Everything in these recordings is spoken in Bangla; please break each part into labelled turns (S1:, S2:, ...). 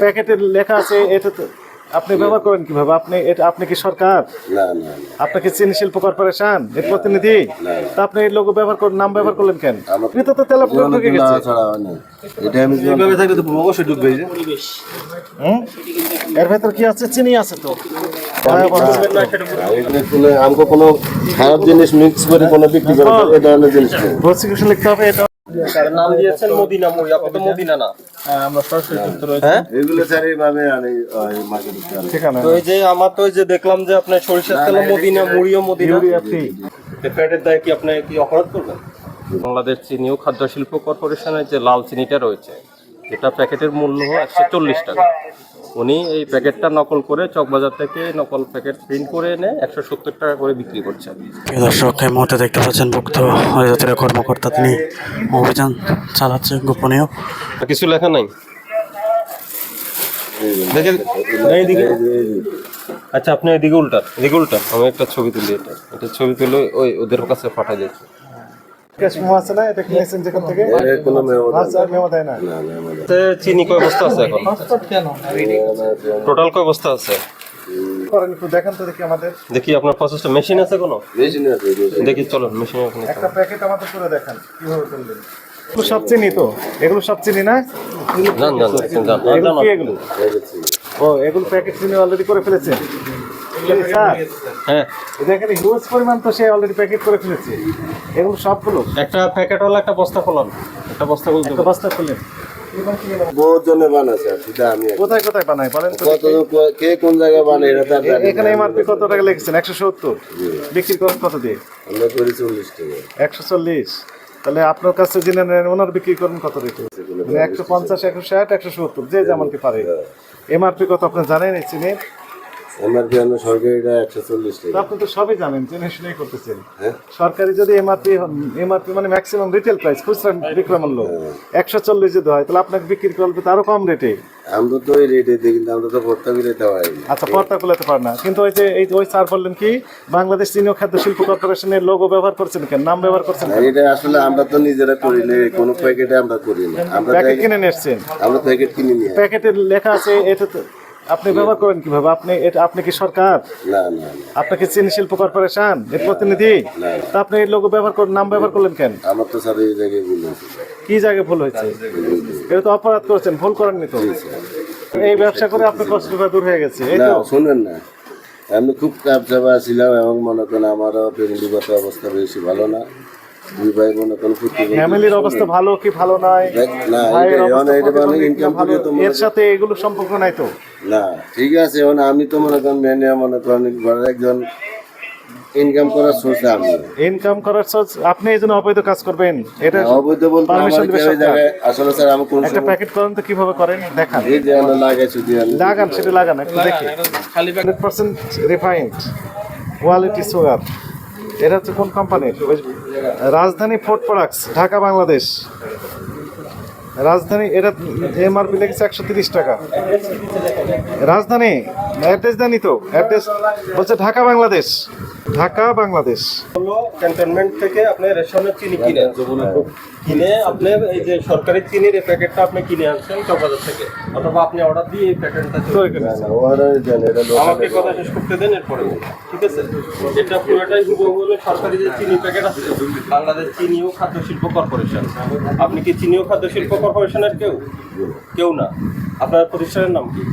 S1: প্যাকেটে লেখা আছে এটা তো আপনি ব্যবহার করেন কিভাবে? আপনি কি সরকার?
S2: না না
S1: আপনি কি চিনি শিল্প কর্পোরেশন এর প্রতিনিধি? তা আপনি এই লোগো ব্যবহার করেন, নাম ব্যবহার করলেন কেন? এটা তো তেলা পুরো ঢুকে গেছে।
S2: এটা আমি
S3: এইভাবে থাকলে তো অবশ্যই ঢুকবে।
S1: এর ভেতর কি আছে? চিনি আছে তো।
S2: আমাকে কোনো খারাপ জিনিস মিক্স করে কোনো বিক্রি করে এই ধরনের জিনিস নেই।
S1: প্রসিকিউশন লিখতে হবে এটা।
S3: নাম দিয়েছেন মদিনা মুড়ি, আপনি তো মদিনা না।
S1: আমরা সরাসরি যুক্ত রয়েছে।
S3: হ্যাঁ
S2: এগুলো স্যার এইভাবে আনে মার্কেটে
S1: ঠিকানা
S3: তো এই যে আমার তো ওই যে দেখলাম যে আপনার সরিষার তেল মদিনা মুড়িও মদিনা।
S1: Urea free.
S3: প্যাকেটের দায় কি আপনি কি অপরাধ করবেন? বাংলাদেশ চিনি ও খাদ্য শিল্প কর্পোরেশনের যে লাল চিনিটা রয়েছে, এটা প্যাকেটের মূল্য 140 টাকা। উনি এই প্যাকেটটা নকল করে চকবাজার থেকে নকল প্যাকেট প্রিন্ট করে এনে 170 টাকা করে বিক্রি করছেন।
S4: প্রিয় দর্শক, এই মুহূর্তে দেখতে পাচ্ছেন ভুক্ত অধিদপ্তরের কর্মকর্তা তিনি অভিযান চালাচ্ছে গোপনীয়।
S3: কিছু লেখা নাই দেখেন এইদিকে। আচ্ছা আপনি এদিকে উল্টা, আমি একটা ছবি তুলি, এটা ছবি তুলে ওই ওদের কাছে পাঠাই দিচ্ছি।
S1: ক্যাশ মেমো আছে না? এটা কিনেছেন যেখান থেকে?
S2: কোনো মেমো
S1: আচ্ছা, মেমো দেয় না।
S3: চিনি কয় বস্তা আছে এখন? টোটাল কয় বস্তা আছে
S1: করেন একটু দেখান তো দেখি আমাদের।
S3: দেখি আপনার প্রসেসটা মেশিন আছে কোনো?
S2: বেশি না আছে
S3: দেখি চলো মেশিন ওখানে।
S1: একটা প্যাকেট আমাদের করে দেখান কিভাবে করলেন। এগুলো সব চিনি তো? এগুলো সব চিনি না?
S3: জান
S1: এগুলো কি এগুলো? ও এগুলো প্যাকেট চিনি অলরেডি করে ফেলেছেন? স্যার
S3: হ্যাঁ,
S1: দেখেন হিউজ পরিমাণ তো সে অলরেডি প্যাকেট করে ফেলেছে। এগুলো সবগুলো
S3: একটা প্যাকেট হলো একটা বস্তা খোলান, একটা বস্তা খুলতে
S1: একটা বস্তা খুললেন।
S2: বহুত জনে বানাচ্ছে সেটা আমি
S1: কোথায় কোথায় বানায় বলেন তো?
S2: কত কে কোন জায়গায় বানায় এটা তার জানি না।
S1: এখানে এমআরপি কত টাকা লিখেছেন? 170। বিক্রি করেন কত দিয়ে?
S2: আমরা করি 40 টাকা।
S1: 140। তাহলে আপনার কাছে জেনে নেন ওনার বিক্রি করেন কত রেটে? 150, 160, 170 যে যেমন কি পারে। এমআরপি কত আপনি জানেন এই চিনির?
S2: আমার কি আমরা সরকারিটা 140 টাকা।
S1: আপনি তো সবই জানেন, জেনে শুনেই করতেছেন।
S2: হ্যাঁ?
S1: সরকারি যদি এমআরপি মানে ম্যাক্সিমাম রিটেল প্রাইস, খুচরা বিক্রয় মূল্য 140 যদি হয়, তাহলে আপনাকে বিক্রি করবে তারও কম রেটে।
S2: আমরা তো ওই রেটে দিই, কিন্তু আমরা তো ভর্তা মিলে দেওয়া হয় না।
S1: আচ্ছা, পর্দা খুলাতে পারে না, কিন্তু ওই যে ওই স্যার বললেন কি বাংলাদেশ চিনি ও খাদ্য শিল্প কর্পোরেশনের লোগো ব্যবহার করছেন কেন, নাম ব্যবহার করছেন কেন?
S2: এটা আসলে আমরা তো নিজেরা করি না, কোনো প্যাকেটে আমরা করি না। আমরা
S1: প্যাকেট কিনে নিচ্ছেন?
S2: আমরা প্যাকেট কিনে নিয়ে
S1: প্যাকেটে লেখা আছে এটা তো আপনি ব্যবহার করেন কিভাবে? আপনি কি সরকার?
S2: না না
S1: আপনি কি চিনি শিল্প কর্পোরেশন এর প্রতিনিধি? তা আপনি এই লোগো ব্যবহার করেন, নাম ব্যবহার করলেন কেন?
S2: আমার তো স্যার এই জায়গায় বলেছি
S1: কি জায়গায় ভুল হয়েছে? এটা তো অপরাধ করেছেন, ভুল করেননি তো। এই ব্যবসা করে আপনার কষ্টটা দূর হয়ে গেছে, এই
S2: না
S1: তো।
S2: শোনেন না, আমি খুব কাপচাপা ছিলাম এবং মনে করেন আমারও ফ্যামিলিগত অবস্থা বেশি ভালো না। দুই ভাই মনে করেন
S1: ফ্যামিলির অবস্থা ভালো কি ভালো নয়,
S2: না
S1: ভাইয়ের
S2: এটা
S1: অবস্থা
S2: এটা
S1: কতটুকু
S2: ইনকাম
S1: ভালো,
S2: করি তো মনে
S1: এর সাথে এগুলো সম্পর্ক নাই তো।
S2: না ঠিক আছে, এখন আমি তো মনে করেন মেনে মনে করেন ঘরের একজন ইনকাম করার সোর্স আমি।
S1: ইনকাম করার সোর্স আপনি এই জন্য অবৈধ কাজ করবেন? এটা
S2: অবৈধ বলতে
S1: পারমিশন
S2: আমার
S1: দিবে
S2: ওই
S1: সরকার।
S2: জায়গায় আসলে স্যার আমি কোন
S1: একটা প্যাকেট করেন তো কিভাবে করেন দেখান।
S2: এই যে আমরা লাগাই শুধু আমি
S1: লাগান, সেটা লাগান একটু দেখি। 100% রিফাইন্ড কোয়ালিটি সুগার। এটা হচ্ছে কোন কোম্পানির? রাজধানী ফুড প্রোডাক্টস, ঢাকা, বাংলাদেশ। রাজধানী, এটা এমআরপি লেগেছে 130 টাকা। রাজধানী অ্যাড্রেস জানি তো, অ্যাড্রেস বলছে ঢাকা, বাংলাদেশ। ঢাকা, বাংলাদেশ।
S3: হলো ক্যান্টনমেন্ট থেকে আপনি রেশনের চিনি কিনে আপনি এই যে সরকারি চিনির এই প্যাকেটটা আপনি কিনে আনছেন চকবাজার থেকে, অথবা আপনি অর্ডার দিয়ে এই প্যাকেটটা
S1: তৈরি করে নিয়েছেন।
S3: আমাকে কথা শেষ করতে দেন এরপরে, ঠিক আছে? এটা পুরোটাই হুবহু সরকারি যে চিনি প্যাকেট আছে, বাংলাদেশ চিনি ও খাদ্য শিল্প কর্পোরেশন। আপনি কি চিনি ও খাদ্য শিল্প কর্পোরেশনের কেউ না? আপনার প্রতিষ্ঠানের নাম কি?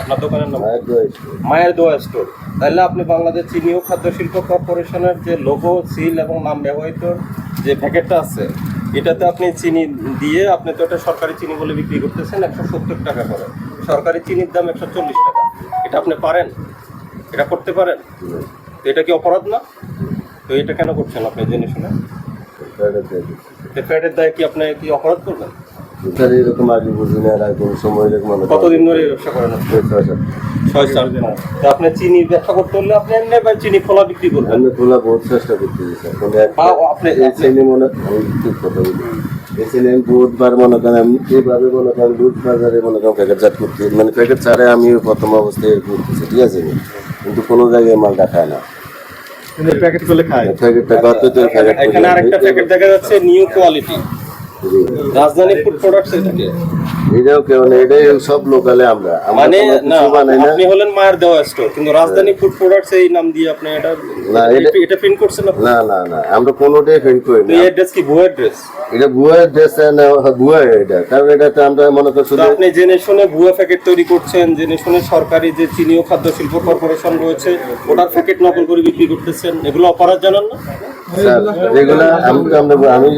S3: আপনার দোকানের নাম মায়ের দোয়া স্টোর। তাহলে আপনি বাংলাদেশ চিনি ও খাদ্য শিল্প কর্পোরেশনের যে লোগো, সিল এবং নাম ব্যবহৃত যে প্যাকেটটা আছে, এটাতে আপনি চিনি দিয়ে আপনি তো এটা সরকারি চিনি বলে বিক্রি করতেছেন 170 টাকা করে। সরকারি চিনির দাম 140 টাকা। এটা আপনি পারেন? এটা করতে পারেন? তো এটা কি অপরাধ না? তো এটা কেন করছেন আপনি জেনে শুনে? প্যাকেটের দায় কি আপনি কি অপরাধ করবেন?
S2: স্যার এরকম আগে বুঝি না, এরকম সময় এরকম
S3: কতদিন ধরে এই ব্যবসা করেন আপনি? 6-7 দিন। তো আপনি চিনি ব্যবসা করতে হলে আপনি এমনি ভাই চিনি খোলা বিক্রি করবেন।
S2: আমি খোলা বহুত চেষ্টা করতেছি স্যার, কিন্তু
S3: আপনি
S2: এই চিনি মনে আমি ঠিক কথা বলি, এই চিনি আমি বহুতবার মনে করেন আমি এইভাবে মনে করেন দুধ বাজারে মনে করেন প্যাকেট করতে, মানে প্যাকেট ছাড়ে আমি প্রথম অবস্থায় করতেছি, ঠিক আছে, কিন্তু কোনো জায়গায় মাল দেখায় না।
S1: কিন্তু প্যাকেট করলে খায়।
S2: প্যাকেটটা কত তো প্যাকেট
S3: এখানে আরেকটা প্যাকেট দেখা যাচ্ছে নিউ কোয়ালিটি, রাজধানী ফুড প্রোডাক্টস থেকে।
S2: এটাও কেউ না, এটাই সব লোকালে আমরা
S3: মানে
S2: কোনো
S3: না,
S2: কিছু বানাই না।
S3: আপনি হলেন মায়ের দেওয়া স্টোর, কিন্তু রাজধানী ফুড প্রোডাক্টস এই নাম দিয়ে আপনি এটা
S2: না,
S3: এটা প্রিন্ট করছেন না?
S2: না না না, আমরা কোনোটাই ফেন্ট করি
S3: তো
S2: না।
S3: এই অ্যাড্রেস কি ভুয়া অ্যাড্রেস?
S2: এটা ভুয়া ড্রেস না, ভুয়া এটা, কারণ এটাতে আমরা মনে করি
S3: তো
S2: শুধু
S3: আপনি জেনে শুনে ভুয়া প্যাকেট তৈরি করছেন, জেনে শুনে সরকারি যে চিনি ও খাদ্য শিল্প কর্পোরেশন রয়েছে ওটার প্যাকেট নকল করে বিক্রি করতেছেন, এগুলো অপরাধ জানান না?
S2: স্যার যেগুলো আমি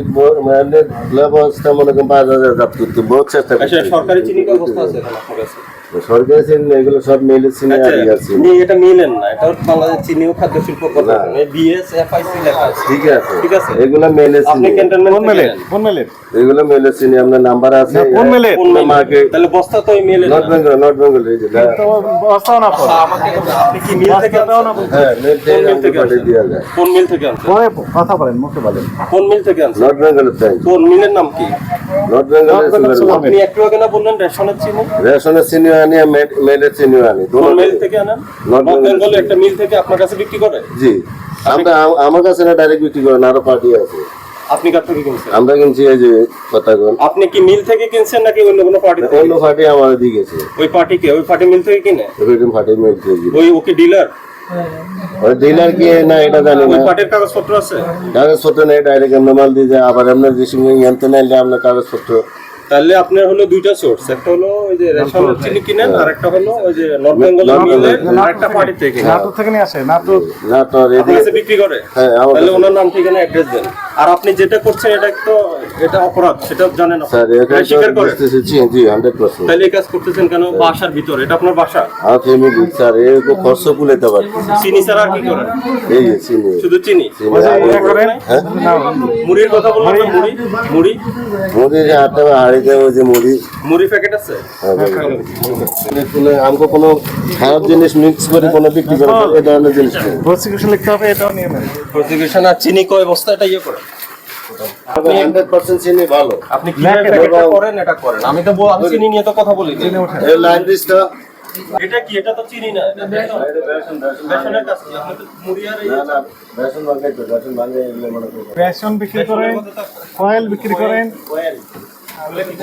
S2: অবস্থা মনে করেন বাজারে জাত করতে বহুত চেষ্টা
S3: আচ্ছা,
S2: করছি।
S3: সরকারি চিনি কি অবস্থা আছে এখন আপনার কাছে?
S2: সরকারি চিনি এগুলো সব মেলে চিনি
S3: আচ্ছা,
S2: আর আছে।
S3: আপনি এটা মিলেন না, এটা হচ্ছে বাংলাদেশ চিনি ও খাদ্য শিল্প কর্পোরেশন, BSFIC লেখা আছে।
S2: ঠিক আছে,
S3: ঠিক আছে,
S2: এগুলো মেলে
S3: আপনি
S2: চিনি,
S3: ক্যান্টনমেন্ট
S1: কোন মেলে কোন মেলে
S2: এগুলো মেলে চিনি আপনার নাম্বার আছে।
S1: কোন মেলে
S2: মার্কেট
S3: তাহলে বস্তা তো ওই মিলে
S2: নট বেঙ্গল এই যে
S1: তো বস্তাও না পড়ে
S3: আপনি কি মিল থেকে
S1: বস্তাটাও না
S3: আনছেন?
S2: হ্যাঁ মেল থেকে আমাদের পাঠিয়ে দেওয়া যায়।
S3: কোন মিল থেকে আনছেন?
S1: পরে কথা বলেন মুখে বলেন
S3: কোন মিল থেকে আনছেন?
S2: নট বেঙ্গলের তাই,
S3: কোন মিলের নাম কি?
S2: নট বেঙ্গলের সুগার
S3: আপনি একটু আগে না বললেন রেশনের চিনি?
S2: রেশনের চিনি আনি মেলের চিনি আনি
S3: কোন
S2: দুটো
S3: মিল থেকে আনেন?
S2: নর্থ
S3: নর্থ
S2: বেঙ্গল
S3: বেঙ্গল একটা মিল থেকে আপনার কাছে বিক্রি করে?
S2: জি, আমরা আমার কাছে না ডাইরেক্ট বিক্রি করেন, আরো পার্টি আছে,
S3: আপনি কার থেকে কিনছেন?
S2: আমরা কিনছি এই যে কথাগণ,
S3: আপনি কি মিল থেকে কিনছেন নাকি অন্য কোনো পার্টি থেকে?
S2: অন্য পার্টি আমাদের দিয়ে গেছে,
S3: ওই পার্টিকে ওই পার্টি মিল থেকে কিনে?
S2: এরকম পার্টি মেল দিয়ে গেছে।
S3: ওই ওকে ডিলার?
S2: ওই ডিলার কি না এটা জানি
S3: ওই
S2: না,
S3: পার্টির কাগজপত্র আছে?
S2: কাগজপত্র নেই, ডাইরেক্ট আমরা মাল দিয়ে যায়, আবার আপনার যে সঙ্গে আনতে নাইলে আপনার কাগজপত্র।
S3: তাহলে আপনার হলো দুইটা সোর্স, একটা হলো ওই যে রেশনের চিনি কিনেন, আর একটা হলো ওই যে নর্থ বেঙ্গল
S2: নর্থ
S3: মিলের
S2: বেঙ্গল।
S3: আরেকটা পার্টি থেকে কিনেন।
S1: নাটক থেকে নিয়ে আসে নাটক
S2: না তো
S3: আপনার কাছে বিক্রি করে?
S2: হ্যাঁ, আমার
S3: তাহলে
S2: কাছে।
S3: ওনার নাম ঠিকানা অ্যাড্রেস দেন। আর আপনি যেটা করছেন এটা তো এটা অপরাধ, সেটা জানেন আপনি?
S2: স্যার এটা
S3: এটা স্বীকার করেন?
S2: বুঝতেছি, জি 100%।
S3: তাহলে এই কাজ করতেছেন কেন বাসার ভিতরে? এটা আপনার বাসা?
S2: আর ফ্যামিলি স্যার এরকম খরচ কুলাইতে পারছি,
S3: চিনি ছাড়া আর কি করেন?
S2: এই যে চিনি
S3: শুধু চিনি?
S2: চিনি
S1: ওই যে
S2: আর
S1: ইয়ে করেন
S2: হ্যাঁ
S3: মুড়ির কথা বললাম না, মুড়ি মুড়ি
S2: মুড়ি যে হাতে হাড়িতে ওই যে মুড়ি,
S3: মুড়ি প্যাকেট আছে?
S2: আমাকে কোনো খারাপ জিনিস মিক্স করে কোনো বিক্রি করে এই ধরনের জিনিস নেই।
S1: প্রসিকিউশন লিখতে হবে এটাও নিয়ে নেন
S3: প্রসিকিউশন আর চিনি কয় বস্তা এটা ইয়ে করে?
S2: আপনি 100% চিনি ভালো।
S3: আপনি কিভাবে প্যাকেটটা করেন এটা করেন। আমি তো আমি চিনি নিয়ে তো কথা বলি।
S2: এই লাইন দিসটা
S3: এটা কি? এটা তো চিনি না, এটা বেসন। বেসনের কাজ কি? আপনি তো মুড়ি আর এই
S2: না না বেসন ভাঙাই তো, বেসন ভাঙাই এগুলো মনে করো।
S1: রেশন বিক্রি করেন অয়েল বিক্রি করেন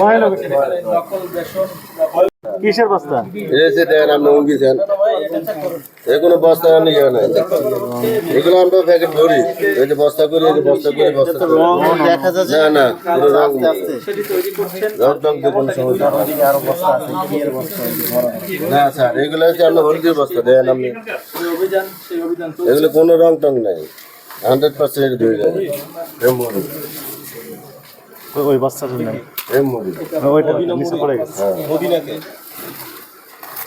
S1: অয়েলও বিক্রি করেন
S3: নকল বেসন
S1: কিসের বস্তা
S2: এই যে দেন আপনি উঙ্গিছেন, এই কোনো বস্তা নিয়ে না, এগুলো আমরা প্যাকেট ভরি, এই যে বস্তা করে এই যে বস্তা করে বস্তা দেখা যাচ্ছে না না পুরো রং
S3: সেটি তৈরি করছেন।
S2: রং টং দিয়ে কোনো সমস্যা নেই।
S5: আরো বস্তা আছে কিয়ের বস্তা আছে বড়
S2: না স্যার এগুলো হচ্ছে আপনার হলদির বস্তা দেন আপনি,
S3: সেই অভিযান তো
S2: এগুলো কোনো রং টং নাই, 100% ধরে যাবে। এই মুড়ি
S1: ওই বস্তাটা নেন
S2: এই মুড়ি
S1: ওইটা নিচে পড়ে গেছে
S3: মদিনাকে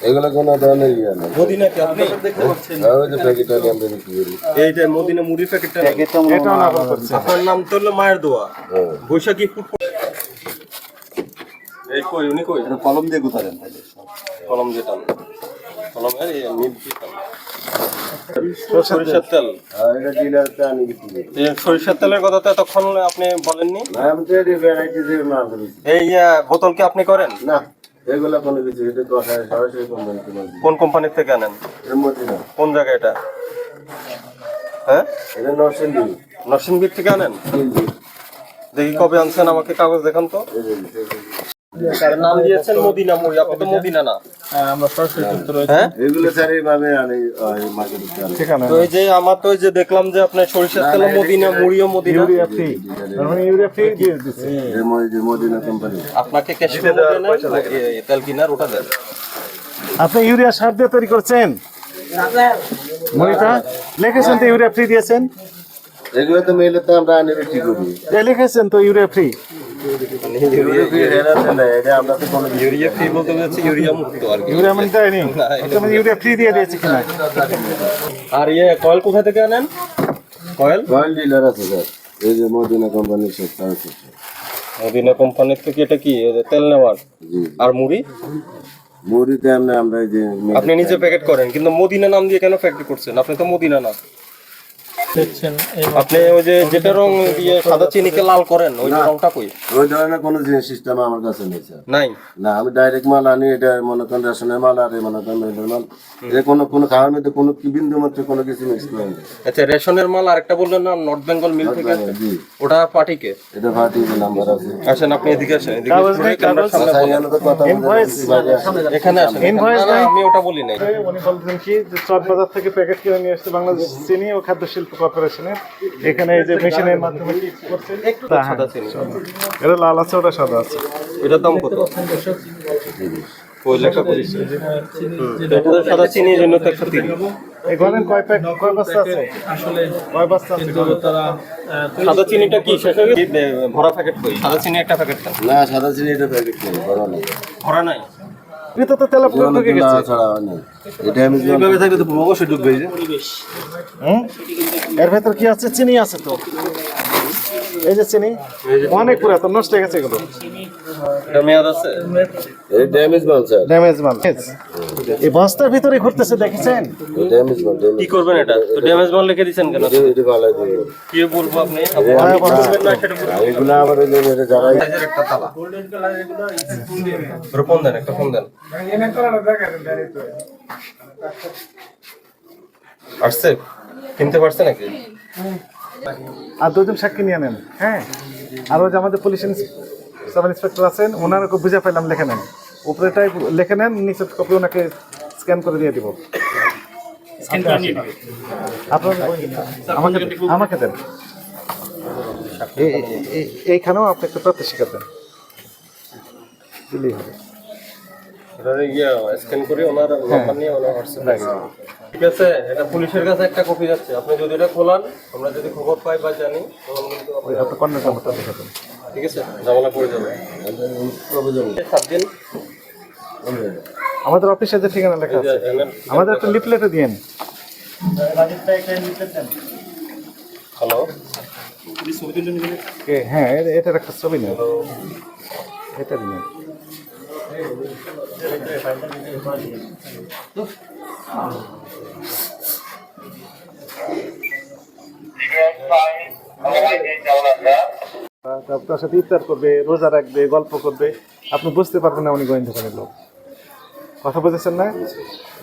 S2: এগুলো কোনো ধরনের ইয়ে নেই।
S3: মদিনাকে আপনি দেখতে পাচ্ছেন।
S2: আর ওই যে প্যাকেট আনি আমরা বিক্রি করি।
S3: এইটা মদিনা মুড়ি প্যাকেটটা
S1: এটাও না আপনার করছে
S3: আপনার নাম তো হলো মায়ের দোয়া
S2: হ্যাঁ।
S3: বৈশাখী ফুড। এই কই উনি কই?
S5: কলম দিয়ে গুতালেন তাহলে
S3: কলম যেটা কলমের এই মিল দিতাম। সরিষার তেল,
S2: আর এটা ডিলারতে আনি বিক্রি করি।
S3: এই সরিষার তেলের কথা তো এতক্ষণ আপনি বলেননি।
S2: না আমি তো এই ভ্যারাইটিস এর মাল দিচ্ছি
S3: এই বোতল কি আপনি করেন?
S2: না, এগুলো কোনো কিছু এটা তো সরাসরি কোম্পানি তোমার
S3: কোন কোম্পানির থেকে আনেন?
S2: এর মধ্যে না,
S3: কোন জায়গায় এটা? হ্যাঁ,
S2: এটা নরসিংদী
S3: নরসিংদীর থেকে আনেন। দেখি কবে আনছেন, আমাকে কাগজ দেখান তো। নাম দিয়েছেন মদিনা মুড়ি, আপনি তো মদিনা না।
S5: আমরা সরাসরি যুক্ত রয়েছে
S3: হ্যাঁ,
S2: এগুলো স্যার এইভাবে আনি মার্কেটে আনি।
S1: ঠিকানা
S3: তো এই যে আমার তো ওই যে দেখলাম যে আপনার সরিষার তেল মদিনা, মুড়িও মদিনা।
S1: ইউরিয়া ফ্রি মানে ইউরিয়া ফ্রি দিয়ে দিচ্ছে
S2: যে মদিনা কোম্পানি
S3: আপনাকে ক্যাশ তেল কিনার ওটা দেন।
S1: আপনি ইউরিয়া সার দিয়ে তৈরি করছেন মনিটা লিখেছেন তো ইউরিয়া ফ্রি দিয়েছেন
S2: এগুলো তো মেলে তো আমরা আনি বিক্রি করি।
S1: লিখেছেন তো ইউরিয়া ফ্রি
S2: এগুলো কি হেরাতে না, এটা আমরা তো কোনো
S3: ইউরিয়া ফ্রি বলতে হচ্ছে ইউরিয়া মুক্ত আর কি।
S1: ইউরিয়া মানে দেয়নি তুমি ইউরিয়া ফ্রি দিয়ে দিয়েছে কিনা
S3: আর কয়েল কোথা থেকে আনেন? কয়েল
S2: রয়্যাল ডিলার আছে স্যার, এই যে মদিনা কোম্পানির সব আছে।
S3: মদিনা কোম্পানির থেকে। এটা কি এই যে তেল নেওয়ার?
S2: জি
S3: আর মুড়ি
S2: মুড়িতে আমরা এই যে
S3: আপনি নিজে প্যাকেট করেন, কিন্তু মদিনা নাম দিয়ে কেন প্যাকেট করছেন? আপনি তো মদিনা না।
S5: দেখছেন এই
S3: আপনি ওই যে যেটা রং দিয়ে সাদা চিনিকে লাল করেন ওই রংটা কই?
S2: ওই ধরনের কোনো জিনিস সিস্টেম আমার কাছে নেই স্যার।
S3: নাই।
S2: না, আমি ডাইরেক্ট মাল আনি, এটা মনে করেন রেশনের মাল আর এই মনে করেন মেয়েদের মাল, এটা কোনো খাওয়ার মধ্যে কোনো কি বিন্দু মাত্র কোনো কিছু মিক্স নেই।
S3: আচ্ছা, রেশনের মাল আরেকটা বললেন না, নর্থ বেঙ্গল মিল থেকে আসে?
S2: জি,
S3: ওটা পার্টিকে?
S2: এটা পার্টি নাম্বার আছে।
S3: আসেন আপনি এদিকে আসেন, এদিকে
S1: কাগজ
S3: ঘুরে
S1: নেই,
S3: ক্যামেরার
S1: কাগজ
S3: সামনে বলেন।
S2: এখানে তো কথা বলতে
S1: Invoice?
S2: বাইরে আসে।
S3: এখানে আসেন।
S1: Invoice
S3: না, না,
S1: নাই?
S3: আমি ওটা বলি নাই।
S1: উনি বলতেন কি যে চকবাজার থেকে প্যাকেট কিনে নিয়ে আসছে বাংলাদেশ চিনি ও খাদ্য শিল্প কর্পোরেশনের, এখানে এই যে মেশিনের মাধ্যমে কি করছে তা, হ্যাঁ।
S3: সাদা চিনি।
S1: এটা লাল আছে, ওটা সাদা আছে।
S3: এটার দাম কত? ওই লেখা করিস। এটা তো সাদা চিনির জন্য তো 130।
S1: এই ঘরের কয় বস্তা আছে?
S5: আসলে
S1: কয় বস্তা আছে?
S5: তারা
S3: সাদা চিনিটা কি শেষ হয়ে গেছে? ভরা প্যাকেট কই? সাদা চিনি একটা প্যাকেট খান।
S2: না, সাদা চিনি এটা প্যাকেট নেই, বড় নেই।
S3: ভরা নাই।
S1: ভিতরে তো তেল পুরো ঢুকে গেছে।
S2: ছাড়া নেই। এটা আমি
S5: এইভাবে থাকলে তো অবশ্যই ডুববে যে
S1: হুম? এর ভেতর কি আছে? চিনি আছে তো। এই যে চিনি অনেক পুরাতন, নষ্ট হয়ে গেছে এগুলো।
S3: এটা মেয়াদ আছে?
S2: এই ড্যামেজ মাল স্যার,
S1: ড্যামেজ মাল। এই বস্তার ভিতরে ঘুরতেছে, দেখেছেন?
S2: ড্যামেজ মাল,
S3: কি করবেন এটা? তো ড্যামেজ মাল লিখে দিয়েছেন কেন?
S2: এটা ভালাই দিব।
S3: কি বলবো আপনি? আপনি বলবেন না সেটা বলুন।
S2: এগুলা আবার এই যে এটা যারাই
S3: সাইজের একটা তালা। ওর ফোন দেন, একটা ফোন দেন। আসছে? কিনতে পারছে নাকি?
S1: আর দুজন সাক্ষী নিয়ে নেন, হ্যাঁ। আর ওই যে আমাদের পুলিশ সাব ইন্সপেক্টর আছেন, ওনারকে বুঝে পেলাম, লিখে নেন। উপরেটাই লিখে নেন, নিচের কপি ওনাকে স্ক্যান করে দিয়ে দিব। আপনার আমাকে দেন। এইখানেও আপনি একটা তথ্য শিখাতেন দিলেই হবে।
S3: এটা স্ক্যান করে ওনার নাম্বার নিয়ে ওনার হোয়াটসঅ্যাপে। ঠিক আছে, এটা পুলিশের কাছে একটা কপি যাচ্ছে। আপনি যদি এটা খোলান, আমরা যদি খবর পাই বা জানি, তখন কিন্তু
S1: ওই আপনার কর্নার নাম্বারটা দেখাতেন।
S3: ঠিক আছে, ঝামেলা পড়ে যাবে। 7 দিন।
S1: আমাদের অফিসে যে ঠিকানা লেখা আছে, আমাদের একটা লিফলেটে দিয়েন।
S3: হ্যালো,
S1: হ্যাঁ, এটার একটা ছবি নেন, এটা নিন। তার সাথে ইফতার করবে, রোজা রাখবে, গল্প করবে, আপনি বুঝতে পারবেন না উনি গোয়েন্দাখানের লোক। কথা বুঝেছেন না?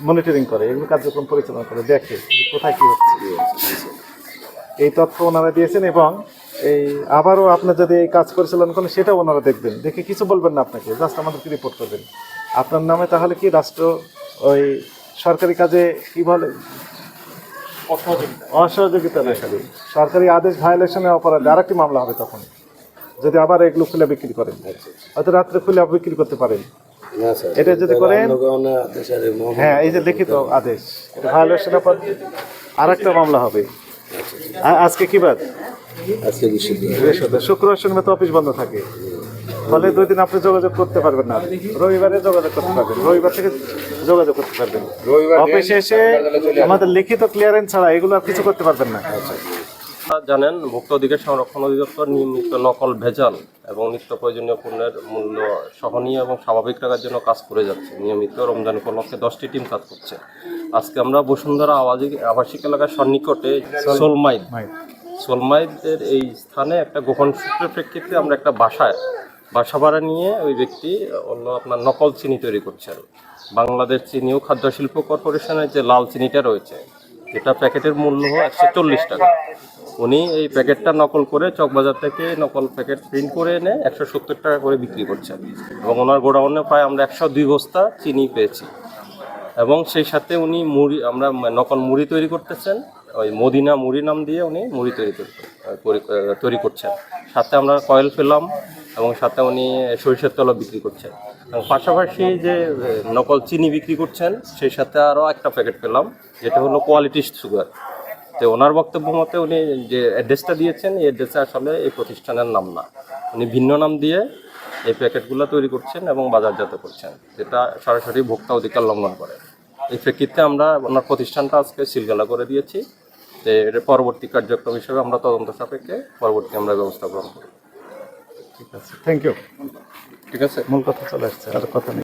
S1: মনিটরিং করে, এগুলো কার্যক্রম পরিচালনা করে, দেখে কোথায় কি হচ্ছে। এই তথ্য ওনারা দিয়েছেন, এবং এই আবারও আপনার যদি এই কাজ পরিচালনা করেন সেটাও ওনারা দেখবেন, দেখে কিছু বলবেন না আপনাকে, জাস্ট আমাদেরকে রিপোর্ট করবেন আপনার নামে। তাহলে কি রাষ্ট্র ওই সরকারি কাজে কি বলে, অসহযোগিতা দেখাবে, সরকারি আদেশ ভায়োলেশনের অপরাধে আরেকটি মামলা হবে তখন, যদি আবার এগুলো খুলে বিক্রি করেন। হয়তো রাত্রে খুলে বিক্রি করতে পারেন।
S2: না স্যার,
S1: এটা যদি করেন,
S2: আদেশের
S1: হ্যাঁ, এই যে লিখিত আদেশ, এটা ভায়োলেশনের পর আরেকটা মামলা হবে। আজকে কি বাদ?
S2: আজকে বৃহস্পতিবার।
S1: বৃহস্পতিবার, শুক্রবার শনিবার তো অফিস বন্ধ থাকে, ফলে 2 দিন আপনি যোগাযোগ করতে পারবেন না। রবিবারে যোগাযোগ করতে পারবেন, রবিবার থেকে যোগাযোগ করতে পারবেন। অফিসে এসে আমাদের লিখিত ক্লিয়ারেন্স ছাড়া এগুলো আর কিছু করতে পারবেন না।
S3: জানেন, ভোক্তা অধিকার সংরক্ষণ অধিদপ্তর নিয়মিত নকল, ভেজাল এবং নিত্য প্রয়োজনীয় পণ্যের মূল্য সহনীয় এবং স্বাভাবিক রাখার জন্য কাজ করে যাচ্ছে। নিয়মিত রমজান উপলক্ষে 10টি টিম কাজ করছে। আজকে আমরা বসুন্ধরা আবাসিক এলাকার সন্নিকটে সোলমাইদের এই স্থানে একটা গোপন সূত্রের প্রেক্ষিতে আমরা একটা বাসা ভাড়া নিয়ে ওই ব্যক্তি আপনার নকল চিনি তৈরি করছেন। বাংলাদেশ চিনি ও খাদ্য শিল্প কর্পোরেশনের যে লাল চিনিটা রয়েছে, যেটা প্যাকেটের মূল্য 140 টাকা, উনি এই প্যাকেটটা নকল করে চকবাজার থেকে নকল প্যাকেট প্রিন্ট করে এনে 170 টাকা করে বিক্রি করছেন। এবং ওনার গোডাউনে প্রায় আমরা 102 বস্তা চিনি পেয়েছি। এবং সেই সাথে উনি আমরা নকল মুড়ি তৈরি করতেছেন, ওই মদিনা মুড়ি নাম দিয়ে উনি মুড়ি তৈরি করছেন। সাথে আমরা কয়েল পেলাম, এবং সাথে উনি সরিষার তেলও বিক্রি করছেন। এবং পাশাপাশি যে নকল চিনি বিক্রি করছেন, সেই সাথে আরও একটা প্যাকেট পেলাম, যেটা হলো কোয়ালিটি সুগার। তো ওনার বক্তব্য মতে উনি যে অ্যাড্রেসটা দিয়েছেন, এই অ্যাড্রেসে আসলে এই প্রতিষ্ঠানের নাম না, উনি ভিন্ন নাম দিয়ে এই প্যাকেটগুলো তৈরি করছেন এবং বাজারজাত করছেন, যেটা সরাসরি ভোক্তা অধিকার লঙ্ঘন করে। এই প্রেক্ষিতে আমরা ওনার প্রতিষ্ঠানটা আজকে সিলগালা করে দিয়েছি। তো এর পরবর্তী কার্যক্রম হিসেবে আমরা তদন্ত সাপেক্ষে পরবর্তী আমরা ব্যবস্থা গ্রহণ করি।
S1: ঠিক আছে, থ্যাংক ইউ।
S3: ঠিক আছে,
S1: মূল কথা চলে আসছে, আর কথা নেই।